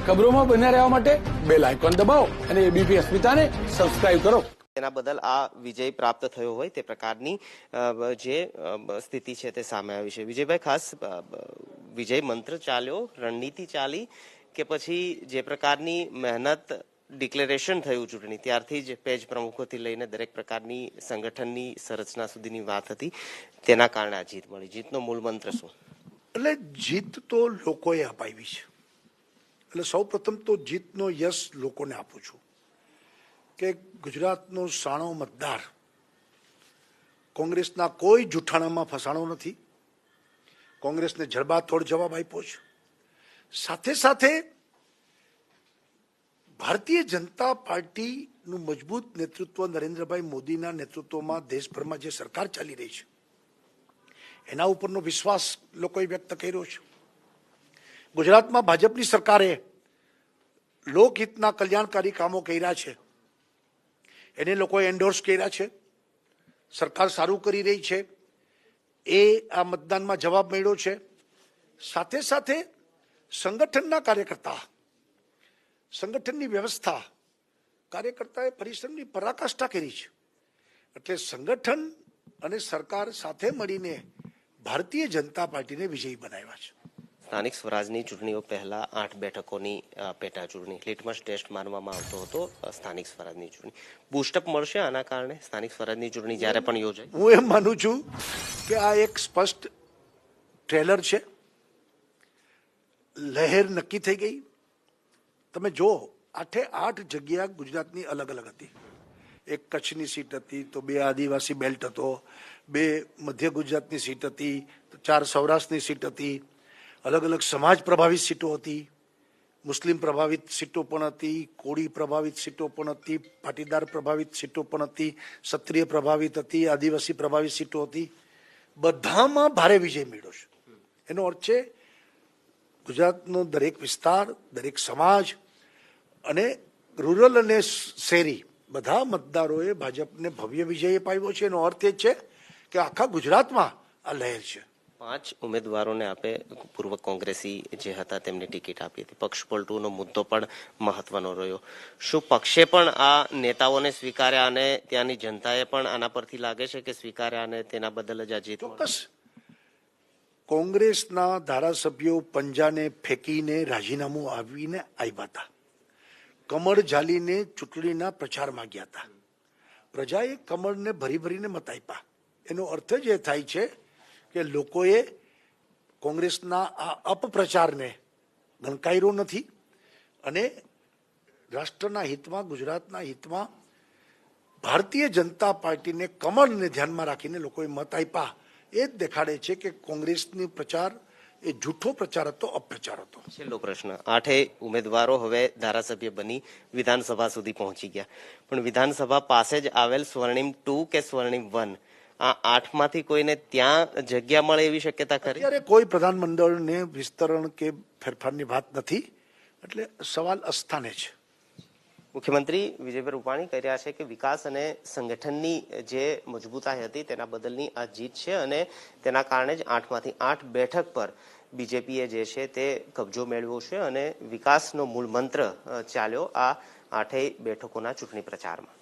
ખબરોમાં બન્યા રહેવા માટે બેલ આઇકોન દબાવો અને એબીપી અસ્મિતાને સબસ્ક્રાઇબ કરો. તેના બદલ આ વિજય પ્રાપ્ત થયો હોય તે પ્રકારની જે સ્થિતિ છે તે સામે આવી છે. વિજયભાઈ, ખાસ વિજય મંત્ર ચાલ્યો, રણનીતિ ચાલી, કે પછી જે પ્રકારની મહેનત ડિક્લેરેશન થયું ચૂંટણી ત્યારથી જ પેજ પ્રમુખોથી લઈને દરેક પ્રકારની સંગઠનની સંરચના સુધીની વાત હતી, તેના કારણે આ જીત મળી? જીતનો મૂળ મંત્ર શું? એટલે જીત તો લોકોએ અપાવી છે. એટલે સૌ પ્રથમ તો જીતનો યશ લોકોને આપું છું કે ગુજરાતનો સાણો મતદાર કોંગ્રેસના કોઈ જૂઠાણામાં ફસાણો નથી. કોંગ્રેસને જડબાતોડ જવાબ આપ્યો છે. સાથે સાથે ભારતીય જનતા પાર્ટીનું મજબૂત નેતૃત્વ નરેન્દ્રભાઈ મોદીના નેતૃત્વમાં દેશભરમાં જે સરકાર ચાલી રહી છે એના ઉપરનો વિશ્વાસ લોકોએ વ્યક્ત કર્યો છે. ગુજરાતમાં ભાજપની સરકારે લોકહિતના કલ્યાણકારી કામો કર્યા છે, એને લોકોએ એન્ડોર્સ કર્યા છે. સરકાર સારું કરી રહી છે એ આ મતદાનમાં જવાબ મળ્યો છે. સાથે સાથે સંગઠનના કાર્યકર્તા, સંગઠનની વ્યવસ્થા, કાર્યકર્તાએ પરિશ્રમની પરાકાષ્ઠા કરી છે. એટલે સંગઠન અને સરકાર સાથે મળીને ભારતીય જનતા પાર્ટીને વિજયી બનાવ્યા છે. સ્થાનિક સ્વરાજની ચૂંટણીઓ પહેલા 8 બેઠકોની પેટા ચૂંટણી લિટમસ ટેસ્ટ માનવામાં આવતો હતો. સ્થાનિક સ્વરાજની ચૂંટણી બુસ્ટઅપ મળશે આના કારણે? સ્થાનિક સ્વરાજની ચૂંટણી જ્યારે પણ યોજાય, હું એમ માનું છું કે આ એક સ્પષ્ટ ટ્રેલર છે. લહેર નક્કી થઈ ગઈ. તમે જો 8 જગ્યા ગુજરાતની અલગ અલગ હતી. એક કચ્છની સીટ હતી, તો 2 આદિવાસી બેલ્ટ હતો, 2 મધ્ય ગુજરાતની સીટ હતી, તો 4 સૌરાષ્ટ્રની સીટ હતી. અલગ અલગ સમાજ પ્રભાવિત સીટો હતી, મુસ્લિમ પ્રભાવિત સીટો પણ હતી, કોળી પ્રભાવિત સીટો પણ હતી, પાટીદાર પ્રભાવિત સીટો પણ હતી, ક્ષત્રિય પ્રભાવિત હતી, આદિવાસી પ્રભાવિત સીટો હતી. બધામાં ભારે વિજય મળ્યો છે. એનો અર્થ છે ગુજરાતનો દરેક વિસ્તાર, દરેક સમાજ અને રૂરલ અને શહેરી બધા મતદારોએ ભાજપને ભવ્ય વિજય અપાવ્યો છે. એનો અર્થ એ છે કે આખા ગુજરાતમાં આ લહેર છે. 5 ઉમેદવારોને આપે પૂર્વ કોંગ્રેસી જે હતા તેમને ટિકિટ આપી હતી. પક્ષ પલટુનો મુદ્દો પણ મહત્વનો રહ્યો. શું પક્ષે પણ આ નેતાઓને સ્વીકાર્યા અને ત્યાંની જનતાએ પણ આના પરથી લાગે છે કે સ્વીકાર્યા અને તેના બદલ જ આ જીત? ચોક્કસ. કોંગ્રેસના ધારાસભ્યો પંજાને ફેંકીને રાજીનામું આવીને આવ્યા હતા. કમળ ઝાલીને ચૂંટણીના પ્રચાર માંગ્યા હતા. પ્રજાએ કમળને ભરી ભરીને મત આપ્યા. એનો અર્થ જ એ થાય છે કે લોકોએ કોંગ્રેસના આ અપપ્રચારને ગણકાર્યો નથી અને રાષ્ટ્રના હિતમાં, ગુજરાતના હિતમાં ભારતીય જનતા પાર્ટીને કમળને ધ્યાનમાં રાખીને લોકોએ મત આપ્યા. એ જ દેખાડે છે કે કોંગ્રેસની પ્રચાર એ જૂઠો પ્રચાર હતો, અપપ્રચાર હતો. છેલ્લો પ્રશ્ન. 8 ઉમેદવારો હવે ધારાસભ્ય બની વિધાનસભા સુધી પહોંચી ગયા, પણ વિધાનસભા પાસે જ આવેલ સ્વર્ણિમ 2 કે સ્વર્ણિમ 1, આ 8 માંથી કોઈને ત્યાં જગ્યા મળે એવી શક્યતા ખરી? અત્યારે કોઈ પ્રધાનમંડળને વિસ્તરણ કે ફેરફારની વાત નથી, એટલે સવાલ અસ્થાને છે. મુખ્યમંત્રી વિજયભાઈ રૂપાણી કહી રહ્યા છે કે વિકાસ અને સંગઠનની જે મજબૂતાઈ હતી તેના બદલની આ જીત છે અને તેના કારણે જ 8 માંથી 8 બેઠક પર બીજેપીએ જે છે તે કબજો મેળવ્યો છે અને વિકાસનો મૂળ મંત્ર ચાલ્યો આ 8 બેઠકોના ચૂંટણી પ્રચારમાં.